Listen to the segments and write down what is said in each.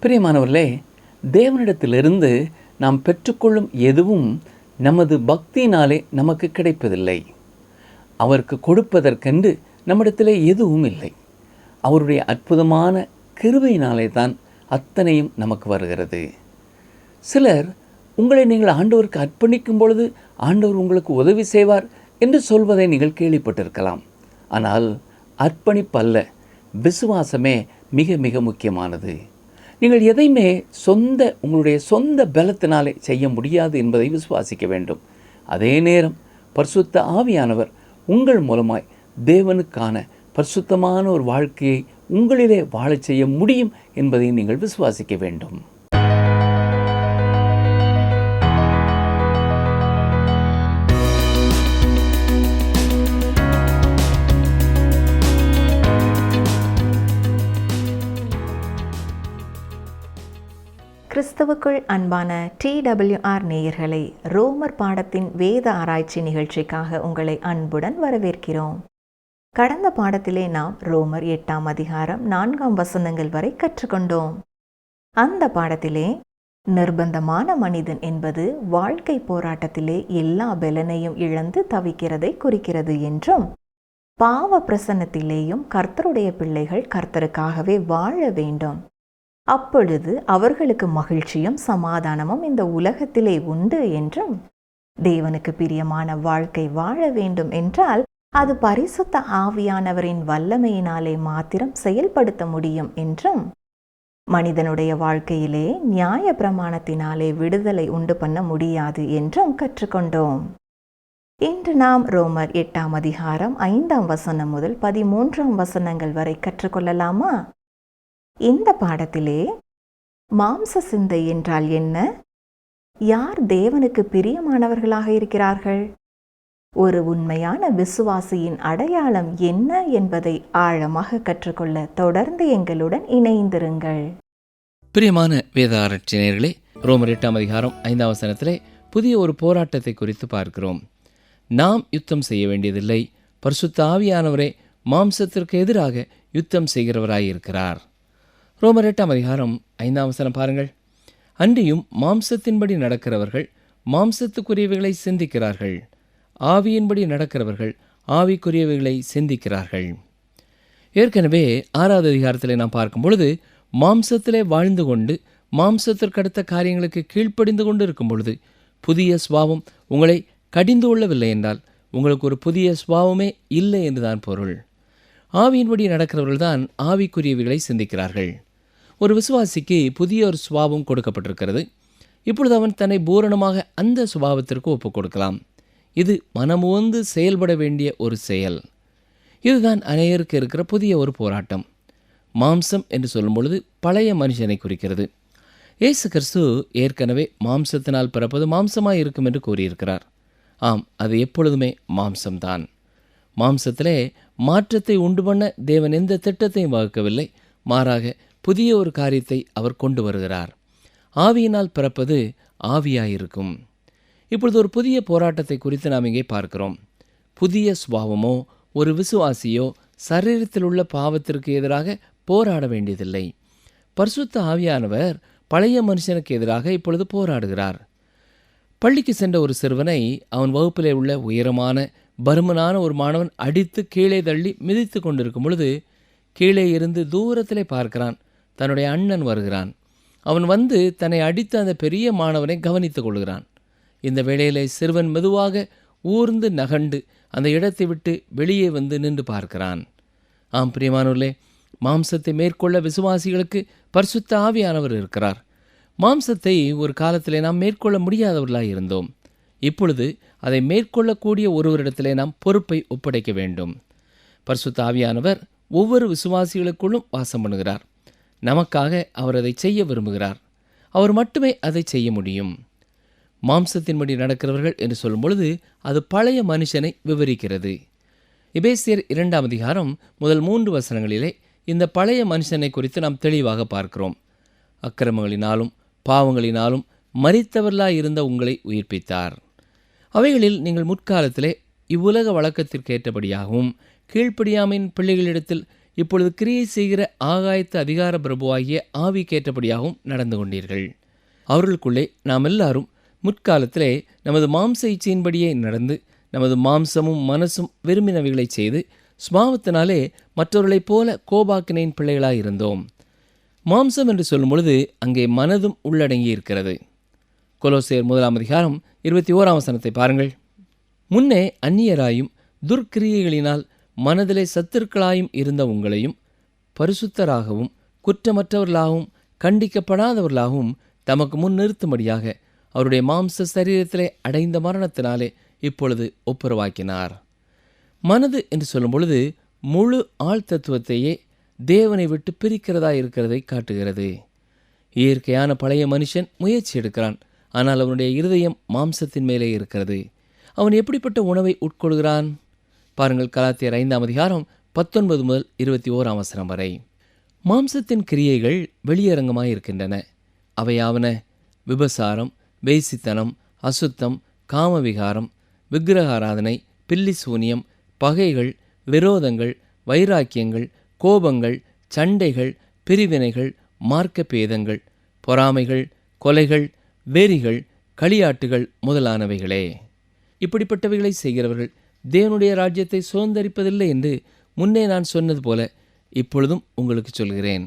பிரியமானவர்களே, தேவனிடத்திலிருந்து நாம் பெற்றுக்கொள்ளும் எதுவும் நமது பக்தியினாலே நமக்கு கிடைப்பதில்லை. அவருக்கு கொடுப்பதற்கென்று நம்மிடத்திலே எதுவும் இல்லை. அவருடைய அற்புதமான கிருபையினாலே தான் அத்தனையும் நமக்கு வருகிறது. சிலர் உங்களை நீங்கள் ஆண்டவருக்கு அர்ப்பணிக்கும் பொழுது ஆண்டவர் உங்களுக்கு உதவி செய்வார் என்று சொல்வதை நீங்கள் கேள்விப்பட்டிருக்கலாம். ஆனால் அர்ப்பணிப்பல்ல, விசுவாசமே மிக மிக முக்கியமானது. நீங்கள் எதையுமே உங்களுடைய சொந்த பலத்தினாலே செய்ய முடியாது என்பதை விசுவாசிக்க வேண்டும். அதே நேரம் பரிசுத்த ஆவியானவர் உங்கள் மூலமாய் தேவனுக்கான பரிசுத்தமான ஒரு வாழ்க்கையை உங்களிலே வாழச் செய்ய முடியும் என்பதை நீங்கள் விசுவாசிக்க வேண்டும். கிறிஸ்துவுக்குள் அன்பான TWR நேயர்களை, ரோமர் பாடத்தின் வேத ஆராய்ச்சி நிகழ்ச்சிக்காக உங்களை அன்புடன் வரவேற்கிறோம். கடந்த பாடத்திலே நாம் ரோமர் 8ஆம் அதிகாரம் 4ஆம் வசனங்கள் வரை கற்றுக்கொண்டோம். அந்த பாடத்திலே நிர்பந்தமான மனிதன் என்பது வாழ்க்கை போராட்டத்திலே எல்லா பலனையும் இழந்து தவிக்கிறதை குறிக்கிறது என்றும், பாவ பிரசன்னத்திலேயும் கர்த்தருடைய பிள்ளைகள் கர்த்தருக்காகவே வாழ வேண்டும், அப்பொழுது அவர்களுக்கு மகிழ்ச்சியும் சமாதானமும் இந்த உலகத்திலே உண்டு என்றும், தேவனுக்கு பிரியமான வாழ்க்கை வாழ வேண்டும் என்றால் அது பரிசுத்த ஆவியானவரின் வல்லமையினாலே மாத்திரம் செயல்படுத்த முடியும் என்றும், மனிதனுடைய வாழ்க்கையிலே நியாய பிரமாணத்தினாலே விடுதலை உண்டு பண்ண முடியாது என்றும் கற்றுக்கொண்டோம். இன்று நாம் ரோமர் 8ஆம் அதிகாரம் 5ஆம் வசனம் முதல் 13ஆம் வசனங்கள் வரை கற்றுக்கொள்ளலாமா? இந்த பாடத்திலே மாம்ச சிந்தை என்றால் என்ன? யார் தேவனுக்கு பிரியமானவர்களாக இருக்கிறார்கள்? ஒரு உண்மையான விசுவாசியின் அடையாளம் என்ன என்பதை ஆழமாக கற்றுக்கொள்ள தொடர்ந்து எங்களுடன் இணைந்திருங்கள். பிரியமான வேத ஆராய்ச்சி நேயர்களே, ரோமர் 8ஆம் அதிகாரம் 5ஆம் வசனத்திலே புதிய ஒரு போராட்டத்தை குறித்து பார்க்கிறோம். நாம் யுத்தம் செய்ய வேண்டியதில்லை, பரிசுத்த ஆவியானவரே மாம்சத்திற்கு எதிராக யுத்தம் செய்கிறவராயிருக்கிறார். ரோமர் 8ஆம் அதிகாரம் 5ஆம் வசனம் பாருங்கள். அன்றியும் மாம்சத்தின்படி நடக்கிறவர்கள் மாம்சத்துக்குரியவைகளை சிந்திக்கிறார்கள், ஆவியின்படி நடக்கிறவர்கள் ஆவிக்குரியவைகளை சிந்திக்கிறார்கள். ஏற்கனவே 6ஆவது அதிகாரத்திலே நாம் பார்க்கும் பொழுது, மாம்சத்திலே வாழ்ந்து கொண்டு மாம்சத்திற்கடுத்த காரியங்களுக்கு கீழ்ப்படிந்து கொண்டு இருக்கும் பொழுது புதிய சுபாவம் உங்களை கடிந்து கொள்ளவில்லை என்றால் உங்களுக்கு ஒரு புதிய சுபாவமே இல்லை என்றுதான் பொருள். ஆவியின்படி நடக்கிறவர்கள் தான் ஆவிக்குரியவைகளை சிந்திக்கிறார்கள். ஒரு விசுவாசிக்கு புதிய ஒரு சுபாவம் கொடுக்கப்பட்டிருக்கிறது. இப்பொழுது அவன் தன்னை பூரணமாக அந்த சுபாவத்திற்கு ஒப்புக் கொடுக்கலாம். இது மனமுவந்து செயல்பட வேண்டிய ஒரு செயல். இதுதான் அநேகருக்கு இருக்கிற புதிய ஒரு போராட்டம். மாம்சம் என்று சொல்லும் பொழுது பழைய மனுஷனை குறிக்கிறது. இயேசு கிறிஸ்து ஏற்கனவே மாம்சத்தினால் பிறப்பது மாம்சமாய் இருக்கும் என்று கூறியிருக்கிறார். ஆம், அது எப்பொழுதுமே மாம்சம்தான். மாம்சத்திலே மாற்றத்தை உண்டு பண்ண தேவன் எந்த திட்டத்தையும் வகுக்கவில்லை. மாறாக புதிய ஒரு காரியத்தை அவர் கொண்டு வருகிறார். ஆவியினால் பிறப்பது ஆவியாயிருக்கும். இப்பொழுது ஒரு புதிய போராட்டத்தை குறித்து நாம் இங்கே பார்க்கிறோம். புதிய சுபாவமோ ஒரு விசுவாசியோ சரீரத்தில் உள்ள பாவத்திற்கு எதிராக போராட வேண்டியதில்லை. பரிசுத்த ஆவியானவர் பழைய மனுஷனுக்கு எதிராக இப்பொழுது போராடுகிறார். பள்ளிக்கு சென்ற ஒரு சிறுவனை அவன் வகுப்பிலே உள்ள உயரமான பருமனான ஒரு மாணவன் அடித்து கீழே தள்ளி மிதித்து கொண்டிருக்கும் பொழுது கீழே இருந்து தூரத்திலே பார்க்கிறான். தன்னுடைய அண்ணன் வருகிறான். அவன் வந்து தன்னை அடித்த அந்த பெரிய மாணவனை கவனித்துக் கொள்கிறான். இந்த வேளையிலே சிறுவன் மெதுவாக ஊர்ந்து நகண்டு அந்த இடத்தை விட்டு வெளியே வந்து நின்று பார்க்கிறான். ஆம் பிரியமானவர்களே, மாம்சத்தை மேற்கொள்ள விசுவாசிகளுக்கு பரிசுத்த ஆவியானவர் இருக்கிறார். மாம்சத்தை ஒரு காலத்திலே நாம் மேற்கொள்ள முடியாதவர்களாக இருந்தோம். இப்பொழுது அதை மேற்கொள்ளக்கூடிய ஒருவரிடத்திலே நாம் பொறுப்பை ஒப்படைக்க வேண்டும். பரிசுத்த ஆவியானவர் ஒவ்வொரு விசுவாசிகளுக்குள்ளும் வாசம் பண்ணுகிறார். நமக்காக அவர் அதை செய்ய விரும்புகிறார். அவர் மட்டுமே அதை செய்ய முடியும். மாம்சத்தின்படி நடக்கிறவர்கள் என்று சொல்லும் பொழுது அது பழைய மனுஷனை விவரிக்கிறது. எபேசியர் 2ஆம் அதிகாரம் முதல் 3 வசனங்களிலே இந்த பழைய மனுஷனை குறித்து நாம் தெளிவாக பார்க்கிறோம். அக்கிரமங்களினாலும் பாவங்களினாலும் மரித்தவர்களாய் இருந்த உங்களை உயிர்ப்பித்தார். அவைகளில் நீங்கள் முற்காலத்திலே இவ்வுலக வழக்கத்திற்கேற்றபடியாகவும் கீழ்ப்படியாமையின் பிள்ளைகளிடத்தில் இப்பொழுது கிரியை செய்கிற ஆகாயத்து அதிகார பிரபுவாகிய ஆவிக்கேற்றபடியாகவும் நடந்து கொண்டீர்கள். அவர்களுக்குள்ளே நாம் எல்லாரும் முற்காலத்திலே நமது மாம்ச இச்சையின்படியே நடந்து நமது மாம்சமும் மனசும் விரும்பினவைகளை செய்து சுபாவத்தினாலே மற்றவர்களைப் போல கோபாக்கினையின் பிள்ளைகளாய் இருந்தோம். மாம்சம் என்று சொல்லும் பொழுது அங்கே மனதும் உள்ளடங்கி இருக்கிறது. கொலோசேயர் 1:21 பாருங்கள். முன்னே அந்நியராயும் துர்க்கிரியைகளினால் மனதிலே சத்துருக்களாயும் இருந்த உங்களையும் பரிசுத்தராகவும் குற்றமற்றவர்களாகவும் கண்டிக்கப்படாதவர்களாகவும் தமக்கு முன் நிறுத்தும்படியாக அவருடைய மாம்ச சரீரத்திலே அடைந்த மரணத்தினாலே இப்பொழுது ஒப்புரவாக்கினார். மனது என்று சொல்லும் பொழுது முழு ஆள் தத்துவத்தையே தேவனை விட்டு பிரிக்கிறதா இருக்கிறதை காட்டுகிறது. இயற்கையான பழைய மனுஷன் முயற்சி எடுக்கிறான், ஆனால் அவனுடைய இருதயம் மாம்சத்தின் மேலே இருக்கிறது. அவன் எப்படிப்பட்ட உணவை உட்கொள்கிறான்? பாருங்கள், கலாத்தியர் 5:19 முதல் 21 வரை. மாம்சத்தின் கிரியைகள் வெளியரங்கமாயிருக்கின்றன. அவையாவன விபசாரம், வேசித்தனம், அசுத்தம், காமவிகாரம், விக்கிரகாராதனை, பில்லி சூனியம், பகைகள், விரோதங்கள், வைராக்கியங்கள், கோபங்கள், சண்டைகள், பிரிவினைகள், மார்க்க பேதங்கள், பொறாமைகள், கொலைகள், வெறிகள், களியாட்டுகள் முதலானவைகளே. இப்படிப்பட்டவைகளை செய்கிறவர்கள் தேவனுடைய ராஜ்யத்தை சுதந்தரிப்பதில்லை என்று முன்னே நான் சொன்னது போல இப்பொழுதும் உங்களுக்கு சொல்கிறேன்.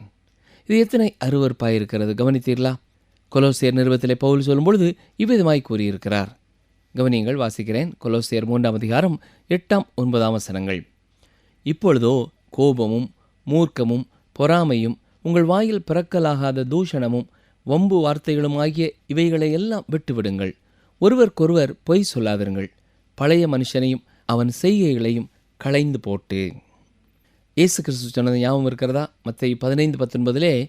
இது எத்தனை அருவருப்பாயிருக்கிறது, கவனித்தீர்களா? கொலோசியர் நிருபத்திலே பவுல் சொல்லும்பொழுது இவ்விதமாய் கூறியிருக்கிறார். கவனியங்கள், வாசிக்கிறேன். கொலோசியர் 3:8-9 இப்பொழுதோ கோபமும் மூர்க்கமும் பொறாமையும் உங்கள் வாயில் பிறக்கலாகாத தூஷணமும் வம்பு வார்த்தைகளும் ஆகிய இவைகளை எல்லாம் விட்டுவிடுங்கள். ஒருவருக்கொருவர் பொய் சொல்லாதிருங்கள். பழைய மனுஷனையும் அவன் செய்கைகளையும் களைந்து போட்டு. இயேசு கிறிஸ்து சொன்னது ஞாபகம் இருக்கிறதா? மத்தேயு 15:19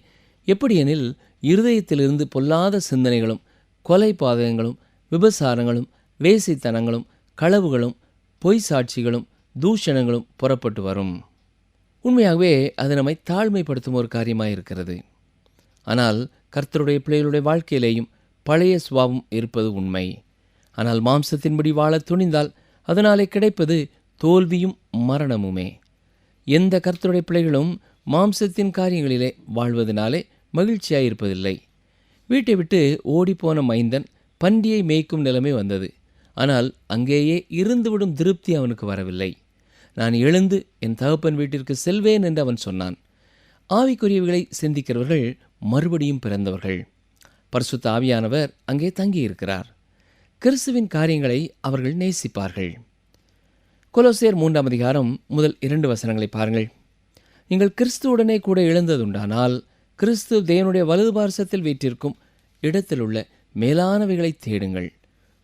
எப்படியெனில் இருதயத்திலிருந்து பொல்லாத சிந்தனைகளும் கொலை பாதகங்களும் விபசாரங்களும் வேசித்தனங்களும் களவுகளும் பொய் சாட்சிகளும் தூஷணங்களும் புறப்பட்டு வரும். உண்மையாகவே அது நம்மை தாழ்மைப்படுத்தும் ஒரு காரியமாக இருக்கிறது. ஆனால் கர்த்தருடைய பிள்ளைகளுடைய வாழ்க்கையிலேயும் பழைய சுபாவம் இருப்பது உண்மை. ஆனால் மாம்சத்தின்படி வாழ துணிந்தால் அதனாலே கிடைப்பது தோல்வியும் மரணமுமே. எந்த கர்த்தருடைய பிள்ளைகளும் மாம்சத்தின் காரியங்களிலே வாழ்வதனாலே மகிழ்ச்சியாயிருப்பதில்லை. வீட்டை விட்டு ஓடிப்போன மைந்தன் பன்றியை மேய்க்கும் நிலைமை வந்தது. ஆனால் அங்கேயே இருந்துவிடும் திருப்தி அவனுக்கு வரவில்லை. நான் எழுந்து என் தகப்பன் வீட்டிற்கு செல்வேன் என்று அவன் சொன்னான். ஆவிக்குரியவைகளை சிந்திக்கிறவர்கள் மறுபடியும் பிறந்தவர்கள். பரிசுத்த ஆவியானவர் அங்கே தங்கியிருக்கிறார். கிறிஸ்துவின் காரியங்களை அவர்கள் நேசிப்பார்கள். கொலோசியர் 3:2 பாருங்கள். நீங்கள் கிறிஸ்துவுடனே கூட எழுந்ததுண்டானால் கிறிஸ்து தேவனுடைய வலது பார்சத்தில் வீற்றிருக்கும் இடத்திலுள்ள மேலானவைகளை தேடுங்கள்.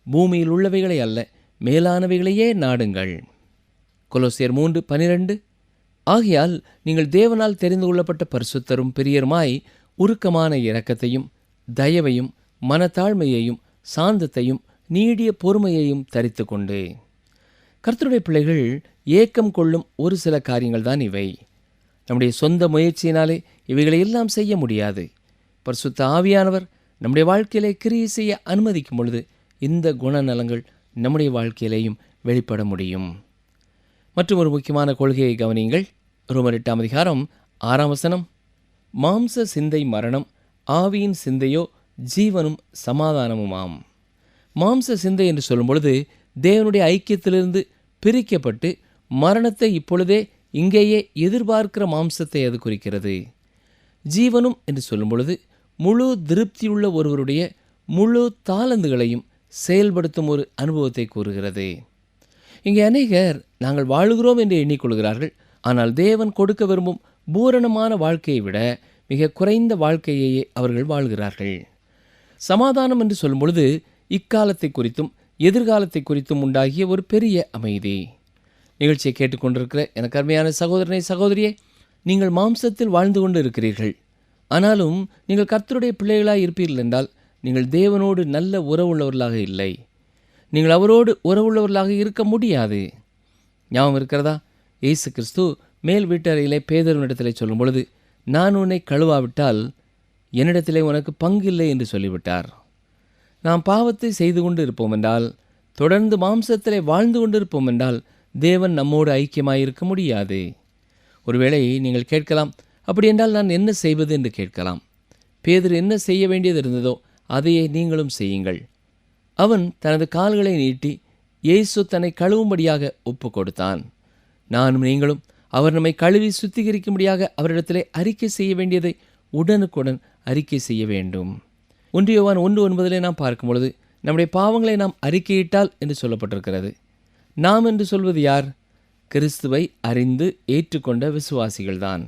பூமியில் உள்ளவைகளை அல்ல, மேலானவைகளையே நாடுங்கள். கொலோசியர் 3:12 ஆகையால் நீங்கள் தேவனால் தெரிந்து கொள்ளப்பட்ட பரிசுத்தரும் பிரியருமாய் உருக்கமான இரக்கத்தையும் தயவையும் மனத்தாழ்மையையும் சாந்தத்தையும் நீடிய பொறுமையையும் தரித்து கொண்டு. கர்த்தருடைய பிள்ளைகள் ஏக்கம் கொள்ளும் ஒரு சில காரியங்கள் தான் இவை. நம்முடைய சொந்த முயற்சியினாலே இவைகளை எல்லாம் செய்ய முடியாது. பரிசுத்த ஆவியானவர் நம்முடைய வாழ்க்கையிலே கிரியை செய்ய அனுமதிக்கும் பொழுது இந்த குணநலங்கள் நம்முடைய வாழ்க்கையிலேயும் வெளிப்பட முடியும். மற்றும் ஒரு முக்கியமான கொள்கையை கவனியுங்கள். ரோமர் 8:6 மாம்ச சிந்தை மரணம், ஆவியின் சிந்தையோ ஜீவனும் சமாதானமுமாம். மாம்ச சிந்தை என்று சொல்லும் பொழுது தேவனுடைய ஐக்கியத்திலிருந்து பிரிக்கப்பட்டு மரணத்தை இப்பொழுதே இங்கேயே எதிர்பார்க்கிற மாம்சத்தை அது குறிக்கிறது. ஜீவனும் என்று சொல்லும் பொழுது முழு திருப்தியுள்ள ஒருவருடைய முழு தாளந்துகளையும் செயல்படுத்தும் ஒரு அனுபவத்தை கூறுகிறது. இங்கே அநேகர் நாங்கள் வாழுகிறோம் என்று எண்ணிக்கொள்கிறார்கள். ஆனால் தேவன் கொடுக்க விரும்பும் பூரணமான வாழ்க்கையை விட மிக குறைந்த வாழ்க்கையையே அவர்கள் வாழ்கிறார்கள். சமாதானம் என்று சொல்லும் பொழுது இக்காலத்தை குறித்தும் எதிர்காலத்தை குறித்தும் உண்டாகிய ஒரு பெரிய அமைதி. நிகழ்ச்சியை கேட்டுக்கொண்டிருக்கிற எனக்கு அருமையான சகோதரனை சகோதரியே, நீங்கள் மாம்சத்தில் வாழ்ந்து கொண்டு இருக்கிறீர்கள். ஆனாலும் நீங்கள் கர்த்தருடைய பிள்ளைகளாக இருப்பீர்கள் என்றால் நீங்கள் தேவனோடு நல்ல உறவுள்ளவர்களாக இல்லை. நீங்கள் அவரோடு உறவுள்ளவர்களாக இருக்க முடியாது. ஞாபகம் இருக்கிறதா? இயேசு கிறிஸ்து மேல் வீட்டறையிலே பேதுருவினிடத்திலே சொல்லும் பொழுது, நான் உன்னை கழுவாவிட்டால் என்னிடத்திலே உனக்கு பங்கு இல்லை என்று சொல்லிவிட்டார். நாம் பாவத்தை செய்து கொண்டு இருப்போம் என்றால், தொடர்ந்து மாம்சத்திலே வாழ்ந்து கொண்டிருப்போம் என்றால் தேவன் நம்மோடு ஐக்கியமாயிருக்க முடியாது. ஒருவேளை நீங்கள் கேட்கலாம், அப்படி என்றால் நான் என்ன செய்வது என்று கேட்கலாம். பேதுரு என்ன செய்ய வேண்டியது இருந்ததோ அதையே நீங்களும் செய்யுங்கள். அவன் தனது கால்களை நீட்டி இயேசு தன்னை கழுவும்படியாக ஒப்பு கொடுத்தான். நானும் நீங்களும் அவர் நம்மை கழுவி சுத்திகரிக்கும்படியாக அவரிடத்திலே அறிக்கை செய்ய வேண்டியதை உடனுக்குடன் அறிக்கை செய்ய வேண்டும். 1 யோவான் 1:9 நாம் பார்க்கும் பொழுது நம்முடைய பாவங்களை நாம் அறிக்கையிட்டால் என்று சொல்லப்பட்டிருக்கிறது. நாம் என்று சொல்வது யார்? கிறிஸ்துவை அறிந்து ஏற்றுக்கொண்ட விசுவாசிகள்தான்.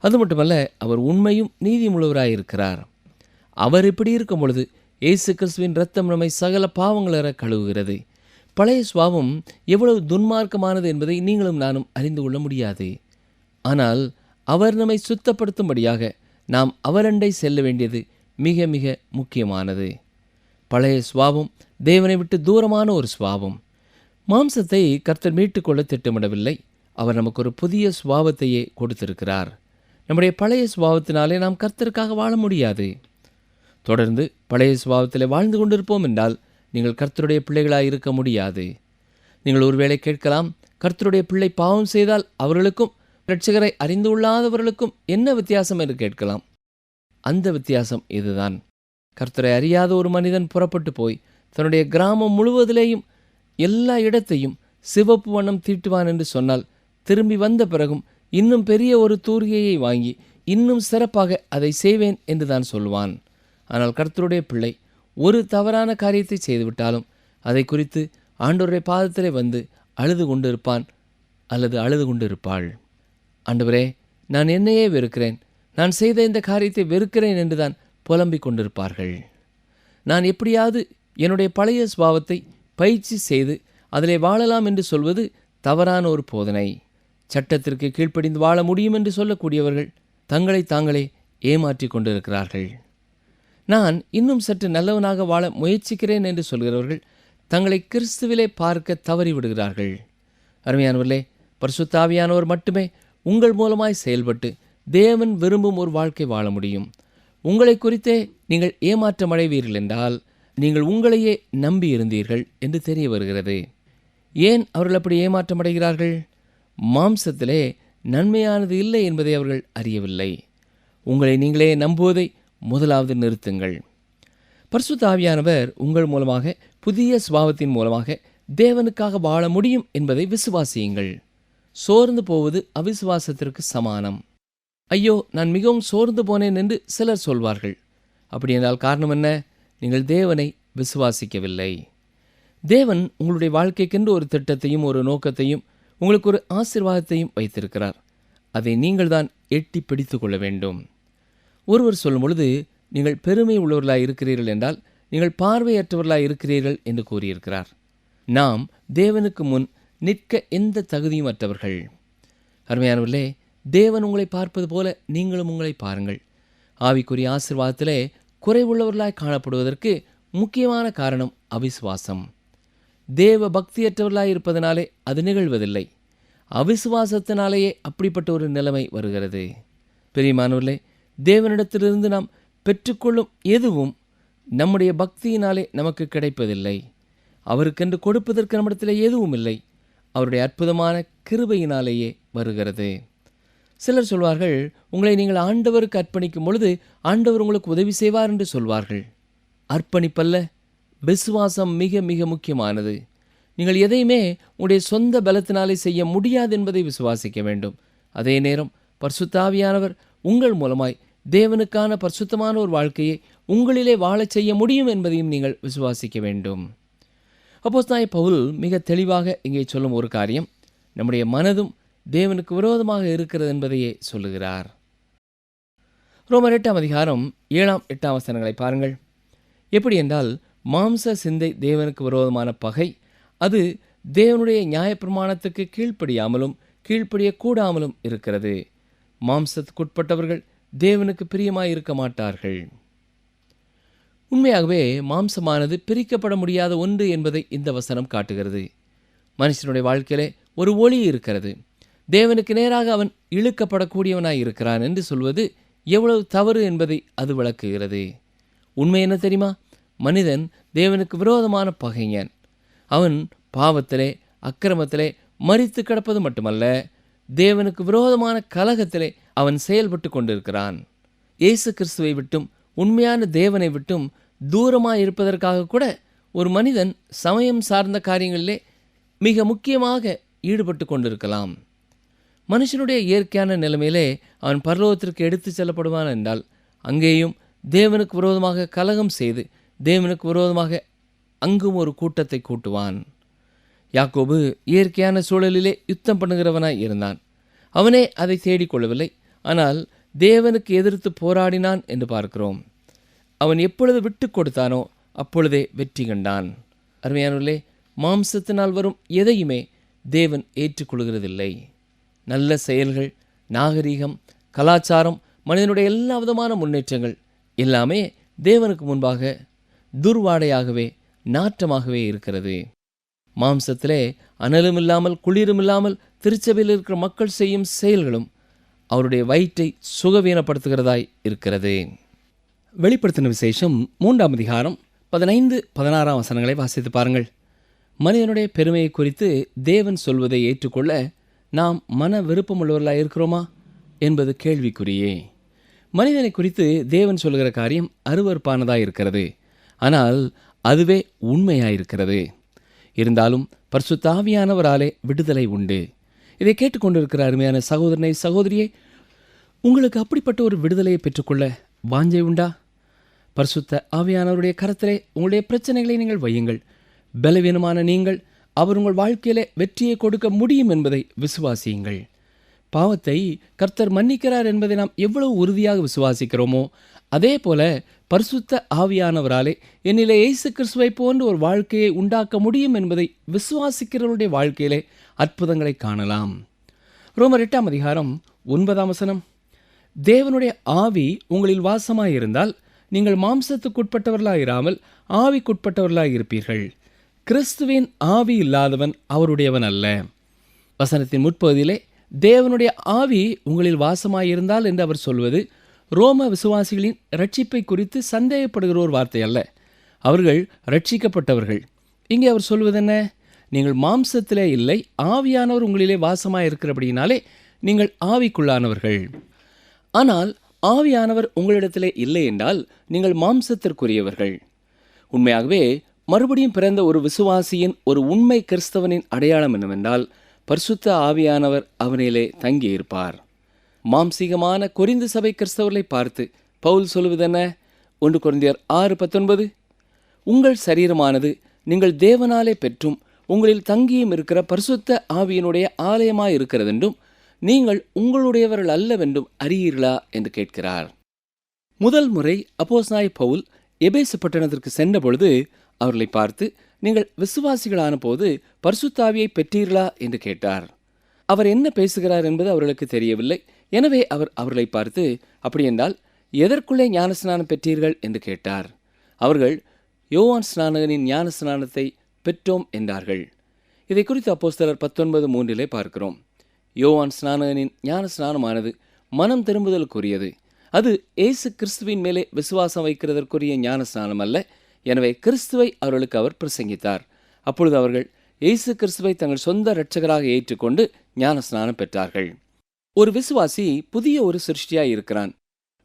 அது மட்டுமல்ல, அவர் உண்மையும் நீதியுள்ளவராயிருக்கிறார். அவர் இப்படி இருக்கும் பொழுது இயேசு கிறிஸ்துவின் இரத்தம் நம்மை சகல பாவங்களற கழுவுகிறது. பழைய சுபாவம் எவ்வளவு துன்மார்க்கமானது என்பதை நீங்களும் நானும் அறிந்து கொள்ள முடியாது. ஆனால் அவர் நம்மை சுத்தப்படுத்தும்படியாக நாம் அவரண்டை செல்ல வேண்டியது மிக மிக முக்கியமானது. பழைய சுபாவம் தேவனை விட்டு தூரமான ஒரு சுபாவம். மாம்சத்தை கர்த்தர் மீட்டுக்கொள்ள திட்டமிடவில்லை. அவர் நமக்கு ஒரு புதிய சுபாவத்தையே கொடுத்திருக்கிறார். நம்முடைய பழைய சுபாவத்தினாலே நாம் கர்த்தருக்காக வாழ முடியாது. தொடர்ந்து பழைய சுபாவத்திலே வாழ்ந்து கொண்டிருப்போம் என்றால் நீங்கள் கர்த்தருடைய பிள்ளைகளாக இருக்க முடியாது. நீங்கள் ஒருவேளை கேட்கலாம், கர்த்தருடைய பிள்ளை பாவம் செய்தால் அவர்களுக்கும் இரட்சகரை அறிந்து கொள்ளாதவர்களுக்கும் என்ன வித்தியாசம் என்று கேட்கலாம். அந்த வித்தியாசம் இதுதான். கர்த்தரை அறியாத ஒரு மனிதன் புறப்பட்டு போய் தன்னுடைய கிராமம் முழுவதிலேயும் எல்லா இடத்தையும் சிவப்பு வண்ணம் தீட்டுவான் என்று சொன்னால், திரும்பி வந்த பிறகும் இன்னும் பெரிய ஒரு தூரிகையை வாங்கி இன்னும் சிறப்பாக அதை செய்வேன் என்று தான் சொல்வான். ஆனால் கர்த்தருடைய பிள்ளை ஒரு தவறான காரியத்தை செய்துவிட்டாலும் அதை குறித்து ஆண்டவருடைய பாதத்திலே வந்து அழுது கொண்டிருப்பான் அல்லது அழுது கொண்டிருப்பாள். ஆண்டவரே, நான் என்னையே வெறுக்கிறேன், நான் செய்த இந்த காரியத்தை வெறுக்கிறேன் என்றுதான் புலம்பிக் கொண்டிருப்பார்கள். நான் எப்படியாவது என்னுடைய பழைய சுபாவத்தை பயிற்சி செய்து அதிலே வாழலாம் என்று சொல்வது தவறான ஒரு போதனை. சட்டத்திற்கு கீழ்ப்படிந்து வாழ முடியும் என்று சொல்லக்கூடியவர்கள் தங்களை தாங்களே ஏமாற்றி கொண்டிருக்கிறார்கள். நான் இன்னும் சற்று நல்லவனாக வாழ முயற்சிக்கிறேன் என்று சொல்கிறவர்கள் தங்களை கிறிஸ்துவிலே பார்க்க தவறிவிடுகிறார்கள். அருமையானவர்களே, பரிசுத்த ஆவியானவர் மட்டுமே உங்கள் மூலமாய் செயல்பட்டு தேவன் விரும்பும் ஒரு வாழ்க்கை வாழ முடியும். உங்களை குறித்தே நீங்கள் ஏமாற்றமடைவீர்கள் என்றால் நீங்கள் உங்களையே நம்பி இருந்தீர்கள் என்று தெரிய வருகிறது. ஏன் அவர்கள் அப்படி ஏமாற்றமடைகிறார்கள்? மாம்சத்திலே நன்மையானது இல்லை என்பதை அவர்கள் அறியவில்லை. உங்களை நீங்களே நம்புவதை முதலாவது நிறுத்துங்கள். பரிசுத்த ஆவியானவர் உங்கள் மூலமாக புதிய சுபாவத்தின் மூலமாக தேவனுக்காக வாழ முடியும் என்பதை விசுவாசியுங்கள். சோர்ந்து போவது அவிசுவாசத்திற்கு சமானம். ஐயோ, நான் மிகவும் சோர்ந்து போனேன் என்று சிலர் சொல்வார்கள். அப்படி என்றால் காரணம் என்ன? நீங்கள் தேவனை விசுவாசிக்கவில்லை. தேவன் உங்களுடைய வாழ்க்கைக்கென்று ஒரு திட்டத்தையும் ஒரு நோக்கத்தையும் உங்களுக்கு ஒரு ஆசீர்வாதத்தையும் வைத்திருக்கிறார். அதை நீங்கள் தான் எட்டி பிடித்து கொள்ள வேண்டும். ஒருவர் சொல்லும் பொழுது, நீங்கள் பெருமை உள்ளவர்களாக இருக்கிறீர்கள் என்றால் நீங்கள் பார்வையற்றவர்களாக இருக்கிறீர்கள் என்று கூறியிருக்கிறார். நாம் தேவனுக்கு முன் நிற்க எந்த தகுதியும் அற்றவர்கள். அருமையானவர்களே, தேவன் உங்களை பார்ப்பது போல நீங்களும் உங்களை பாருங்கள். ஆவிக்குரிய ஆசீர்வாதத்திலே குறைவுள்ளவர்களாய் காணப்படுவதற்கு முக்கியமான காரணம் அவிசுவாசம். தேவ பக்தியற்றவர்களாய் இருப்பதனாலே அது நிகழ்வதில்லை. அவிசுவாசத்தினாலேயே அப்படிப்பட்ட ஒரு நிலைமை வருகிறது. பிரியமானவர்களே, தேவனிடத்திலிருந்து நாம் பெற்றுக்கொள்ளும் எதுவும் நம்முடைய பக்தியினாலே நமக்கு கிடைப்பதில்லை. அவருக்கென்று கொடுப்பதற்கு நம்மிடத்தில் எதுவும் இல்லை. அவருடைய அற்புதமான கிருபையினாலேயே வருகிறது. சிலர் சொல்வார்கள், உங்களை நீங்கள் ஆண்டவருக்கு அர்ப்பணிக்கும் பொழுது ஆண்டவர் உங்களுக்கு உதவி செய்வார் என்று சொல்வார்கள். அர்ப்பணிப்பல்ல, விசுவாசம் மிக மிக முக்கியமானது. நீங்கள் எதையுமே உங்களுடைய சொந்த பலத்தினாலே செய்ய முடியாது என்பதை விசுவாசிக்க வேண்டும். அதே நேரம் பரிசுத்த ஆவியானவர் உங்கள் மூலமாய் தேவனுக்கான பரிசுத்தமான ஒரு வாழ்க்கையை உங்களிலே வாழச் செய்ய முடியும் என்பதையும் நீங்கள் விசுவாசிக்க வேண்டும். அப்போஸ்தலனாகிய பவுல் மிக தெளிவாக இங்கே சொல்லும் ஒரு காரியம், நம்முடைய மனதும் தேவனுக்கு விரோதமாக இருக்கிறது என்பதையே சொல்லுகிறார். ரோமர் 8:7-8 வசனங்களை பாருங்கள். எப்படி என்றால், மாம்ச சிந்தை தேவனுக்கு விரோதமான பகை. அது தேவனுடைய நியாயப்பிரமாணத்துக்கு கீழ்ப்படியாமலும் கீழ்ப்படியக்கூடாமலும் இருக்கிறது. மாம்சத்துக்குட்பட்டவர்கள் தேவனுக்கு பிரியமாய் இருக்க மாட்டார்கள். உண்மையாகவே மாம்சமானது பிரிக்கப்பட முடியாத ஒன்று என்பதை இந்த வசனம் காட்டுகிறது. மனுஷனுடைய வாழ்க்கையிலே ஒரு ஒளி இருக்கிறது. தேவனுக்கு நேராக அவன் இழுக்கப்படக்கூடியவனாய் இருக்கிறான் என்று சொல்வது எவ்வளவு தவறு என்பதை அது விளக்குகிறது. உண்மை என்ன தெரியுமா? மனிதன் தேவனுக்கு விரோதமான பகைஞன். அவன் பாவத்திலே அக்கிரமத்திலே மரித்து கிடப்பது மட்டுமல்ல, தேவனுக்கு விரோதமான கலகத்திலே அவன் செயல்பட்டு கொண்டிருக்கிறான். இயேசு கிறிஸ்துவை விட்டும் உண்மையான தேவனை விட்டும் தூரமாக இருப்பதற்காக கூட ஒரு மனிதன் சமயம் சார்ந்த காரியங்களிலே மிக முக்கியமாக ஈடுபட்டு கொண்டிருக்கலாம். மனுஷனுடைய இயற்கையான நிலைமையிலே அவன் பரலோகத்திற்கு எடுத்து செல்லப்படுவான் என்றால் அங்கேயும் தேவனுக்கு விரோதமாக கலகம் செய்து தேவனுக்கு விரோதமாக அங்கும் ஒரு கூட்டத்தை கூட்டுவான். யாக்கோபு இயற்கையான சூழலிலே யுத்தம் பண்ணுகிறவனாய் இருந்தான். அவனே அதை தேடிக்கொள்ளவில்லை, ஆனால் தேவனுக்கு எதிர்த்து போராடினான் என்று பார்க்கிறோம். அவன் எப்பொழுது விட்டு கொடுத்தானோ அப்பொழுதே வெற்றி கண்டான். அருமையானவர்களே, மாம்சத்தினால் வரும் எதையுமே தேவன் ஏற்றுக்கொள்கிறதில்லை. நல்ல செயல்கள், நாகரீகம், கலாச்சாரம், மனிதனுடைய எல்லா விதமான முன்னேற்றங்கள் எல்லாமே தேவனுக்கு முன்பாக துர்வாடையாகவே நாற்றமாகவே இருக்கிறது. மாம்சத்திலே அனலும் இல்லாமல் குளிரும் இல்லாமல் திருச்சபையில் இருக்கிற மக்கள் செய்யும் செயல்களும் அவருடைய வயிற்றை சுகவீனப்படுத்துகிறதாய் இருக்கிறது. வெளிப்படுத்தின விசேஷம் 3ஆம் அதிகாரம் 15-16 வசனங்களை வாசித்து பாருங்கள். மனிதனுடைய பெருமையை குறித்து தேவன் சொல்வதை ஏற்றுக்கொள்ள நாம் மன விருப்பமுள்ளவர்களாக இருக்கிறோமா என்பது கேள்விக்குறியே. மனிதனை குறித்து தேவன் சொல்கிற காரியம் அருவருப்பானதாக இருக்கிறது, ஆனால் அதுவே உண்மையாயிருக்கிறது. இருந்தாலும் பரிசுத்த ஆவியானவராலே விடுதலை உண்டு. இதை கேட்டுக்கொண்டிருக்கிற அருமையான சகோதரனை சகோதரியே, உங்களுக்கு அப்படிப்பட்ட ஒரு விடுதலையை பெற்றுக்கொள்ள வாஞ்சை உண்டா? பரிசுத்த ஆவியானவருடைய கரத்திலே உங்களுடைய பிரச்சனைகளை நீங்கள் வையுங்கள். பலவீனமான நீங்கள் அவர் உங்கள் வாழ்க்கையிலே வெற்றியை கொடுக்க முடியும் என்பதை விசுவாசியுங்கள். பாவத்தை கர்த்தர் மன்னிக்கிறார் என்பதை நாம் எவ்வளவு உறுதியாக விசுவாசிக்கிறோமோ அதே போல பரிசுத்த ஆவியானவராலே என்னிலே இயேசு கிறிஸ்துவை போன்ற ஒரு வாழ்க்கையை உண்டாக்க முடியும் என்பதை விசுவாசிக்கிறவருடைய வாழ்க்கையிலே அற்புதங்களை காணலாம். ரோமர் 8ஆம் அதிகாரம் 9ஆம் வசனம், தேவனுடைய ஆவி உங்களில் வாசமாயிருந்தால் நீங்கள் மாம்சத்துக்குட்பட்டவர்களாயிராமல் ஆவிக்குட்பட்டவர்களாய் இருப்பீர்கள். கிறிஸ்துவின் ஆவி இல்லாதவன் அவருடையவன் அல்ல. வசனத்தின் முற்பகுதியிலே தேவனுடைய ஆவி உங்களில் வாசமாயிருந்தால் என்று அவர் சொல்வது ரோம விசுவாசிகளின் ரட்சிப்பை குறித்து சந்தேகப்படுகிற ஒரு வார்த்தை அல்ல. அவர்கள் ரட்சிக்கப்பட்டவர்கள். இங்கே அவர் சொல்வதென்ன? நீங்கள் மாம்சத்திலே இல்லை, ஆவியானவர் உங்களிலே வாசமாயிருக்கிறபடியினாலே நீங்கள் ஆவிக்குள்ளானவர்கள். ஆனால் ஆவியானவர் உங்களிடத்திலே இல்லை என்றால் நீங்கள் மாம்சத்திற்குரியவர்கள். உண்மையாகவே மறுபடியும் பிறந்த ஒரு விசுவாசியின், ஒரு உண்மை கிறிஸ்தவனின் அடையாளம் என்னவென்றால் பரிசுத்த ஆவியானவர் அவனிலே தங்கியிருப்பார். மாம்சீகமான கொரிந்து சபை கிறிஸ்தவர்களை பார்த்து பவுல் சொல்வதென்ன? 1 கொரிந்தியர் 6:19, உங்கள் சரீரமானது நீங்கள் தேவனாலே பெற்றும் உங்களில் தங்கியும் இருக்கிற பரிசுத்த ஆவியினுடைய ஆலயமாய் இருக்கிறதென்றும் நீங்கள் உங்களுடையவர்கள் அல்லவென்றும் அறியீர்களா என்று கேட்கிறார். முதல் முறை அப்போஸ்தலனாகிய பவுல் எபேசு பட்டணத்திற்கு சென்ற பொழுது அவர்களை பார்த்து நீங்கள் விசுவாசிகளான போது பரிசுத்த ஆவியை பெற்றீர்களா என்று கேட்டார். அவர் என்ன பேசுகிறார் என்பது அவர்களுக்கு தெரியவில்லை. எனவே அவர் அவர்களை பார்த்து, அப்படியென்றால் எதற்குள்ளே ஞானஸ்நானம் பெற்றீர்கள் என்று கேட்டார். அவர்கள் யோவான் ஸ்நானகனின் ஞானஸ்நானத்தை பெற்றோம் என்றார்கள். இதை குறித்து அப்போஸ்தலர் 19:3 பார்க்கிறோம். யோவான் ஸ்நானகனின் ஞானஸ்நானமானது மனம் திரும்புதலுக்குரியது. அது இயேசு கிறிஸ்துவின் மேலே விசுவாசம் வைக்கிறதற்குரிய ஞானஸ்நானம் அல்ல. எனவே கிறிஸ்துவை அவர்களுக்கு அவர் பிரசங்கித்தார். அப்பொழுது அவர்கள் இயேசு கிறிஸ்துவை தங்கள் சொந்த இரட்சகராக ஏற்றுக்கொண்டு ஞானஸ்நானம் பெற்றார்கள். ஒரு விசுவாசி புதிய ஒரு சிருஷ்டியாய் இருக்கிறான்.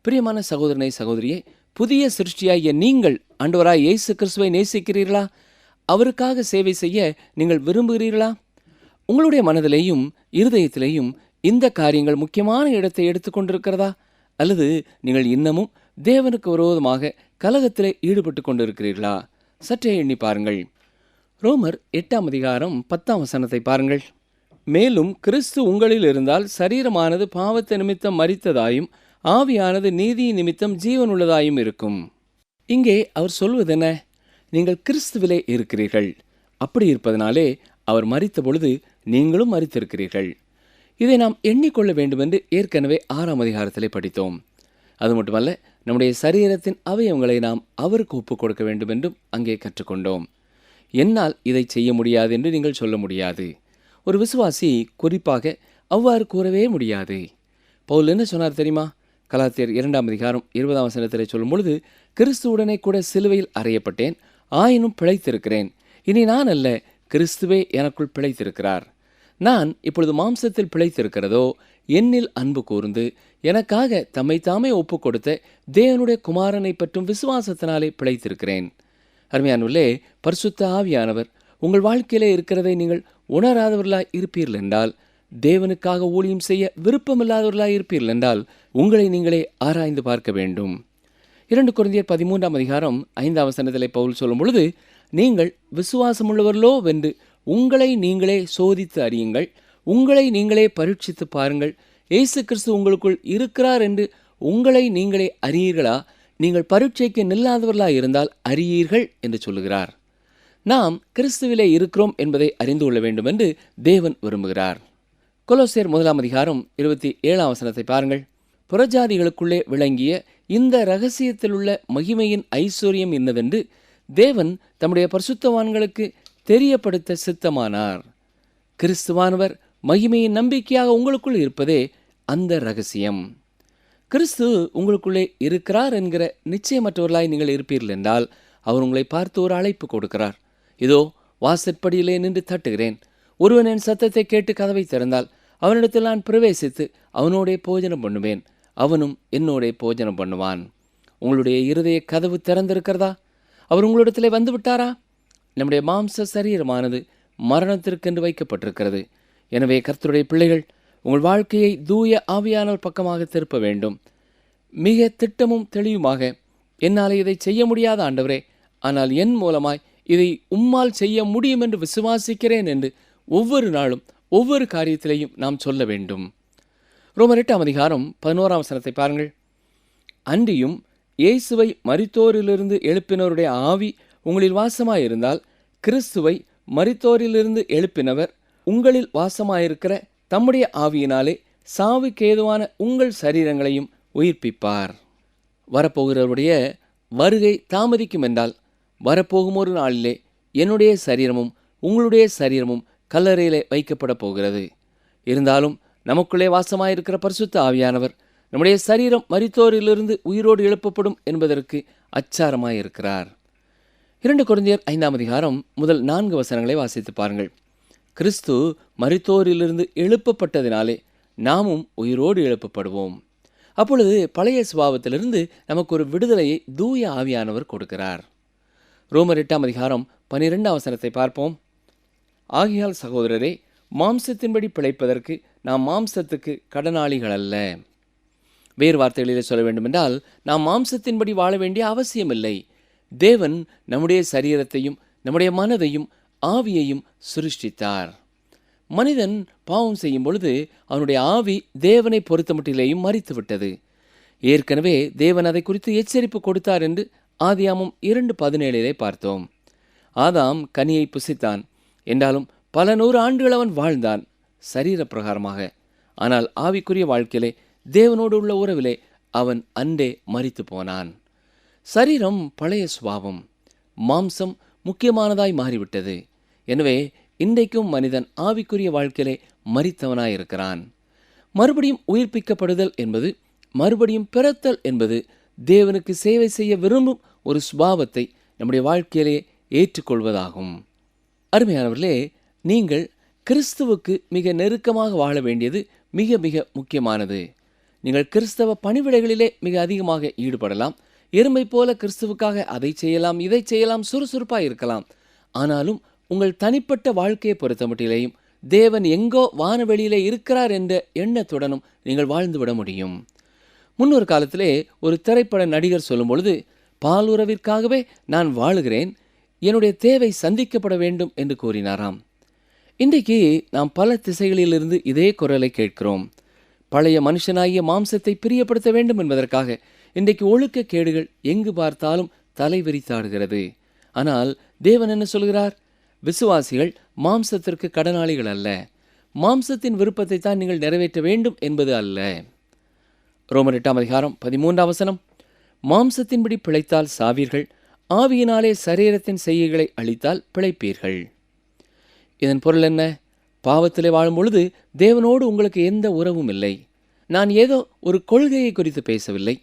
பிரியமான சகோதரனை சகோதரியே, புதிய சிருஷ்டியாகிய நீங்கள் ஆண்டவராய் இயேசு கிறிஸ்துவை நேசிக்கிறீர்களா? அவருக்காக சேவை செய்ய நீங்கள் விரும்புகிறீர்களா? உங்களுடைய மனதிலேயும் இருதயத்திலேயும் இந்த காரியங்கள் முக்கியமான இடத்தை எடுத்துக்கொண்டிருக்கிறதா? அல்லது நீங்கள் இன்னமும் தேவனுக்கு விரோதமாக கலகத்திலே ஈடுபட்டு கொண்டிருக்கிறீர்களா? சற்றே எண்ணி பாருங்கள். ரோமர் 8ஆம் அதிகாரம் 10ஆம் வசனத்தை பாருங்கள். மேலும் கிறிஸ்து உங்களில் இருந்தால் சரீரமானது பாவத்தை நிமித்தம் மரித்ததாயும் ஆவியானது நீதி நிமித்தம் ஜீவனுள்ளதாயும் இருக்கும். இங்கே அவர் சொல்வதென்ன? நீங்கள் கிறிஸ்துவிலே இருக்கிறீர்கள். அப்படி இருப்பதனாலே அவர் மரித்த பொழுது நீங்களும் மரித்திருக்கிறீர்கள். இதை நாம் எண்ணிக்கொள்ள வேண்டுமென்று ஏற்கனவே 6ஆம் அதிகாரத்திலே படித்தோம். அது மட்டுமல்ல, நம்முடைய சரீரத்தின் அவயவங்களை நாம் அவருக்கு ஒப்புக் கொடுக்க வேண்டும் என்றும் அங்கே கற்றுக்கொண்டோம். என்னால் இதை செய்ய முடியாது என்று நீங்கள் சொல்ல முடியாது. ஒரு விசுவாசி குறிப்பாக அவ்வாறு கூறவே முடியாது. பவுல் என்ன சொன்னார் தெரியுமா? கலாத்தியர் 2ஆம் அதிகாரம் 20ஆம் வசனத்திலே சொல்லும் பொழுது, கிறிஸ்துவுடனே கூட சிலுவையில் அறையப்பட்டேன், ஆயினும் பிழைத்திருக்கிறேன். இனி நான் அல்ல, கிறிஸ்துவே எனக்குள் பிழைத்திருக்கிறார். நான் இப்பொழுது மாம்சத்தில் பிழைத்திருக்கிறதோ என்னில் அன்பு கூர்ந்து எனக்காக தம்மை தாமே ஒப்புக் கொடுத்த தேவனுடைய குமாரனை பற்றும் விசுவாசத்தினாலே பிழைத்திருக்கிறேன். அருமையானவர்களே, பரிசுத்த ஆவியானவர் உங்கள் வாழ்க்கையிலே இருக்கிறதை நீங்கள் உணராதவர்களாய் இருப்பீர்கள் என்றால், தேவனுக்காக ஊழியம் செய்ய விருப்பமில்லாதவர்களாய் இருப்பீர்கள் என்றால், உங்களை நீங்களே ஆராய்ந்து பார்க்க வேண்டும். 2 கொரிந்தியர் 13:5 பவுல் சொல்லும் பொழுது, நீங்கள் விசுவாசமுள்ளவர்களோ வென்று உங்களை நீங்களே சோதித்து அறியுங்கள், உங்களை நீங்களே பரீட்சித்து பாருங்கள், இயேசு கிறிஸ்து உங்களுக்குள் இருக்கிறார் என்று உங்களை நீங்களே அறியீர்களா? நீங்கள் பரீட்சைக்கு நில்லாதவர்களாய் இருந்தால் அறியீர்கள் என்று சொல்லுகிறார். நாம் கிறிஸ்துவிலே இருக்கிறோம் என்பதை அறிந்து கொள்ள வேண்டும் என்று தேவன் விரும்புகிறார். கொலோசியர் 1:27 பாருங்கள். புறஜாதிகளுக்குள்ளே விளங்கிய இந்த இரகசியத்திலுள்ள மகிமையின் ஐஸ்வர்யம் என்னவென்று தேவன் தம்முடைய பரிசுத்தவான்களுக்கு தெரியப்படுத்த சித்தமானார். கிறிஸ்துவானவர் மகிமையின் நம்பிக்கையாக உங்களுக்குள் இருப்பதே அந்த இரகசியம். கிறிஸ்து உங்களுக்குள்ளே இருக்கிறார் என்கிற நிச்சயமற்றவர்களாய் நீங்கள் இருப்பீர்கள் என்றால், அவர் உங்களை பார்த்து ஒரு அழைப்பு கொடுக்கிறார். இதோ வாசற்படியிலே நின்று தட்டுகிறேன், ஒருவன் என் சத்தத்தை கேட்டு கதவை திறந்தால் அவனிடத்தில் நான் பிரவேசித்து அவனோடே போஜனம் பண்ணுவேன், அவனும் என்னோடே போஜனம் பண்ணுவான். உங்களுடைய இருதய கதவு திறந்திருக்கிறதா? அவர் உங்களிடத்திலே வந்து விட்டாரா? நம்முடைய மாம்ச சரீரமானது மரணத்திற்கென்று வைக்கப்பட்டிருக்கிறது. எனவே கர்த்தருடைய பிள்ளைகள், உங்கள் வாழ்க்கையை தூய ஆவியானவர் பக்கமாக திருப்ப வேண்டும். மிக திட்டமும் தெளிவுமாக, என்னால் இதை செய்ய முடியாத ஆண்டவரே, ஆனால் என் மூலமாய் இதை உம்மால் செய்ய முடியும் என்று விசுவாசிக்கிறேன் என்று ஒவ்வொரு நாளும் ஒவ்வொரு காரியத்திலையும் நாம் சொல்ல வேண்டும். ரோமர் 8:11 பாருங்கள். அன்றியும் இயேசுவை மரித்தோரிலிருந்து எழுப்பினவருடைய ஆவி உங்களில் வாசமாயிருந்தால், கிறிஸ்துவை மரித்தோரிலிருந்து எழுப்பினவர் உங்களில் வாசமாயிருக்கிற தம்முடைய ஆவியினாலே சாவுக்கேதுவான உங்கள் சரீரங்களையும் உயிர்ப்பிப்பார். வரப்போகிறவருடைய வருகை தாமதிக்கும் என்றால், வரப்போகும் ஒரு நாளிலே என்னுடைய சரீரமும் உங்களுடைய சரீரமும் கல்லறையிலே வைக்கப்பட போகிறது. இருந்தாலும் நமக்குள்ளே வாசமாயிருக்கிற பரிசுத்த ஆவியானவர் நம்முடைய சரீரம் மரித்தோரிலிருந்து உயிரோடு எழுப்பப்படும் என்பதற்கு அச்சாரமாயிருக்கிறார். 2 கொரிந்தியர் 5:4 வாசித்து பாருங்கள். கிறிஸ்து மரித்தோரிலிருந்து எழுப்பப்பட்டதினாலே நாமும் உயிரோடு எழுப்பப்படுவோம். அப்பொழுது பழைய சுபாவத்திலிருந்து நமக்கு ஒரு விடுதலையை தூய ஆவியானவர் கொடுக்கிறார். ரோமர் 8:12 பார்ப்போம். ஆகையால் சகோதரரே, மாம்சத்தின்படி பிழைப்பதற்கு நாம் மாம்சத்துக்கு கடனாளிகள் அல்ல. வேறு வார்த்தைகளிலே சொல்ல வேண்டுமென்றால், நாம் மாம்சத்தின்படி வாழ வேண்டிய அவசியமில்லை. தேவன் நம்முடைய சரீரத்தையும் நம்முடைய மனதையும் ஆவியையும் சிருஷ்டித்தார். மனிதன் பாவம் செய்யும் பொழுது அவனுடைய ஆவி தேவனை பொறுத்தமட்டிலேயும் மரித்துவிட்டது. ஏற்கனவே தேவன் அதை குறித்து எச்சரிப்பு கொடுத்தார் என்று ஆதியாமம் 2:17 பார்த்தோம். ஆதாம் கனியை புசித்தான், என்றாலும் பல 100 ஆண்டுகள் அவன் வாழ்ந்தான் சரீர பிரகாரமாக. ஆனால் ஆவிக்குரிய வாழ்க்கையிலே தேவனோடு உள்ள உறவிலே அவன் அன்றே மரித்து போனான். சரீரம் பழைய சுபாவம், மாம்சம் முக்கியமானதாய் மாறிவிட்டது. எனவே இன்றைக்கும் மனிதன் ஆவிக்குரிய வாழ்க்கையிலே மரித்தவனாயிருக்கிறான். மறுபடியும் உயிர்ப்பிக்கப்படுதல் என்பது, மறுபடியும் பிறத்தல் என்பது தேவனுக்கு சேவை செய்ய விரும்பும் ஒரு சுபாவத்தை நம்முடைய வாழ்க்கையிலே ஏற்றுக்கொள்வதாகும். அருமையானவர்களே, நீங்கள் கிறிஸ்துவுக்கு மிக நெருக்கமாக வாழ வேண்டியது மிக மிக முக்கியமானது. நீங்கள் கிறிஸ்தவ பணிவிடைகளிலே மிக அதிகமாக ஈடுபடலாம். எருமை போல கிறிஸ்துவுக்காக அதை செய்யலாம் இதை செய்யலாம், சுறுசுறுப்பாக இருக்கலாம். ஆனாலும் உங்கள் தனிப்பட்ட வாழ்க்கையை பொறுத்தமட்டிலேயும் தேவன் எங்கோ வானவெளியிலே இருக்கிறார் என்ற எண்ணத்துடனும் நீங்கள் வாழ்ந்துவிட முடியும். முன்னொரு காலத்திலே ஒரு திரைப்பட நடிகர் சொல்லும் பொழுது, பாலுறவிற்காகவே நான் வாழுகிறேன், என்னுடைய தேவை சந்திக்கப்பட வேண்டும் என்று கூறினாராம். இன்றைக்கு நாம் பல திசைகளிலிருந்து இதே குரலை கேட்கிறோம். பழைய மனுஷனாகிய மாம்சத்தை பிரியப்படுத்த வேண்டும் என்பதற்காக இன்றைக்கு ஒழுக்க கேடுகள் எங்கு பார்த்தாலும் தலைவிரித்தாடுகிறது. ஆனால் தேவன் என்ன சொல்கிறார்? விசுவாசிகள் மாம்சத்திற்கு கடனாளிகள் அல்ல, மாம்சத்தின் விருப்பத்தை தான் நீங்கள் நிறைவேற்ற வேண்டும் என்பது அல்ல. ரோமர் 8:13 மாம்சத்தின்படி பிழைத்தால் சாவீர்கள், ஆவியினாலே சரீரத்தின் செய்கைகளை அழித்தால் பிழைப்பீர்கள். இதன் பொருள் என்ன? பாவத்திலே வாழும் பொழுது தேவனோடு உங்களுக்கு எந்த உறவும் இல்லை. நான் ஏதோ ஒரு கொள்கையை குறித்து பேசவில்லை.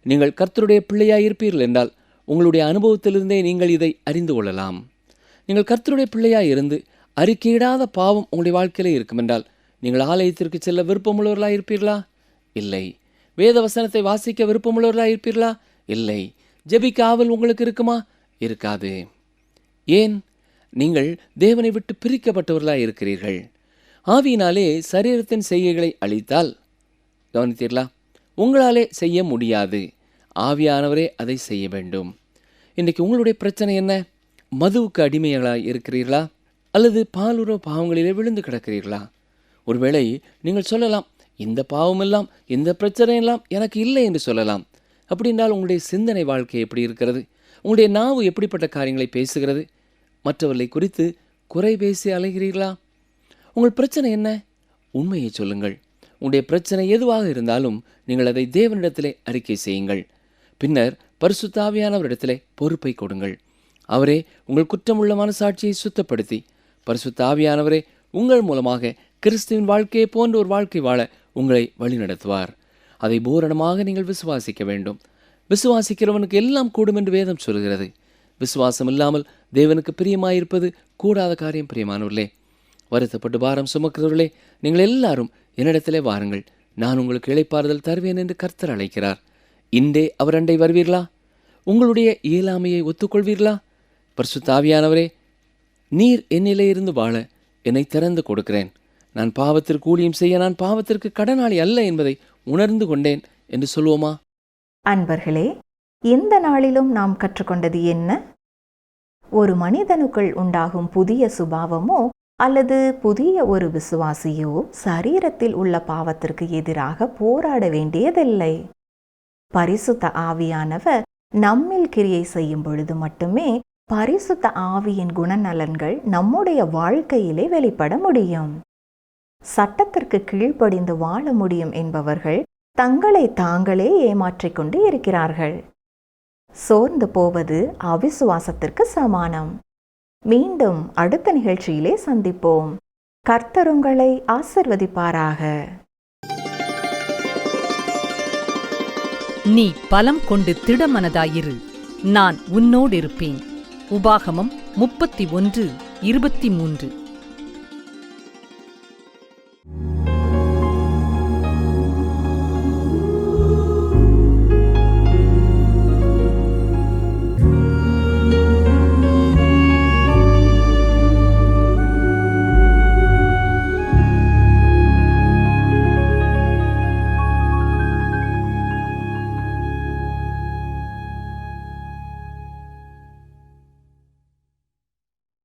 நீங்கள் கர்த்தருடைய பிள்ளையாயிருப்பீர்கள் என்றால் உங்களுடைய அனுபவத்திலிருந்தே நீங்கள் இதை அறிந்து கொள்ளலாம். நீங்கள் கர்த்தருடைய பிள்ளையாய் இருந்து அறிக்கையிடாத பாவம் உங்களுடைய வாழ்க்கையிலே இருக்கும் என்றால் நீங்கள் ஆலயத்திற்கு செல்ல விருப்பமுள்ளவர்களாக இருப்பீர்களா? இல்லை. வேத வசனத்தை வாசிக்க விருப்பமுள்ளவர்களாக இருப்பீர்களா? இல்லை. ஜெபிக்க ஆவல் உங்களுக்கு இருக்குமா? இருக்காது. ஏன்? நீங்கள் தேவனை விட்டு பிரிக்கப்பட்டவர்களாக இருக்கிறீர்கள். ஆவியினாலே சரீரத்தின் செய்கைகளை அழித்தால், கவனித்தீர்களா, உங்களாலே செய்ய முடியாது. ஆவியானவரே அதை செய்ய வேண்டும். இன்றைக்கு உங்களுடைய பிரச்சனை என்ன? மதுவுக்கு அடிமைகளாக இருக்கிறீர்களா? அல்லது பாலுறவு பாவங்களிலே விழுந்து கிடக்கிறீர்களா? ஒருவேளை நீங்கள் சொல்லலாம், இந்த பாவமெல்லாம், இந்த பிரச்சனையெல்லாம் எனக்கு இல்லை என்று சொல்லலாம். அப்படி என்றால் உங்களுடைய சிந்தனை வாழ்க்கை எப்படி இருக்கிறது? உங்களுடைய நாவு எப்படிப்பட்ட காரியங்களை பேசுகிறது? மற்றவர்களை குறித்து குறை பேசி அலைகிறீர்களா? உங்கள் பிரச்சனை என்ன? உண்மையை சொல்லுங்கள். உங்களுடைய பிரச்சனை எதுவாக இருந்தாலும் நீங்கள் அதை தேவனிடத்திலே அறிக்கை செய்யுங்கள். பின்னர் பரிசுத்த ஆவியானவரிடத்திலே பொறுப்பை கொடுங்கள். அவரே உங்கள் குற்றமுள்ள மனசாட்சியை சுத்தப்படுத்தி, பரிசுத்த ஆவியானவரே உங்கள் மூலமாக கிறிஸ்துவின் வாழ்க்கையை போன்ற ஒரு வாழ்க்கை வாழ உங்களை வழிநடத்துவார். அதை பூரணமாக நீங்கள் விசுவாசிக்க வேண்டும். விசுவாசிக்கிறவனுக்கு எல்லாம் கூடும் என்று வேதம் சொல்கிறது. விசுவாசம் இல்லாமல் தேவனுக்கு பிரியமாயிருப்பது கூடாத காரியம். பிரியமானவர்களே, வருத்தப்பட்டு பாரம் சுமக்கிறவர்களே, நீங்கள் எல்லாரும் என்னிடத்திலே வாருங்கள், நான் உங்களுக்கு இளைப்பாறுதல் தருவேன் என்று கர்த்தர் அழைக்கிறார். இன்றே அவர் அண்டை வருவீர்களா? உங்களுடைய இயலாமையை ஒத்துக்கொள்வீர்களா? பரிசுத்த ஆவியானவரே, நீர் என்னிலே இருந்து வாழ என்னை திறந்து கொடுக்கிறேன். நான் பாவத்திற்கு ஊழியம் செய்ய நான் பாவத்திற்கு கடனாளி அல்ல என்பதை உணர்ந்து கொண்டேன் என்று சொல்வோமா? அன்பர்களே, இந்த நாளிலும் நாம் கற்றுக்கொண்டது என்ன? ஒரு மனிதனுக்குள் உண்டாகும் புதிய சுபாவமோ அல்லது புதிய ஒரு விசுவாசியோ சரீரத்தில் உள்ள பாவத்திற்கு எதிராக போராட வேண்டியதில்லை. பரிசுத்த ஆவியானவர் நம்மில் கிரியை செய்யும் பொழுது மட்டுமே பரிசுத்த ஆவியின் குணநலன்கள் நம்முடைய வாழ்க்கையிலே வெளிப்பட முடியும். சட்டத்திற்கு கீழ்ப்படிந்து வாழ முடியும் என்பவர்கள் தங்களை தாங்களே ஏமாற்றிக் கொண்டு இருக்கிறார்கள். சோர்ந்து போவது அவிசுவாசத்திற்கு சமானம். மீண்டும் அடுத்த நிகழ்ச்சியிலே சந்திப்போம். கர்த்தர் உங்களை ஆசிர்வதிப்பாராக. நீ பலம் கொண்டு திடமனதாயிரு, நான் உன்னோடிருப்பேன். உபாகமம் 31:23.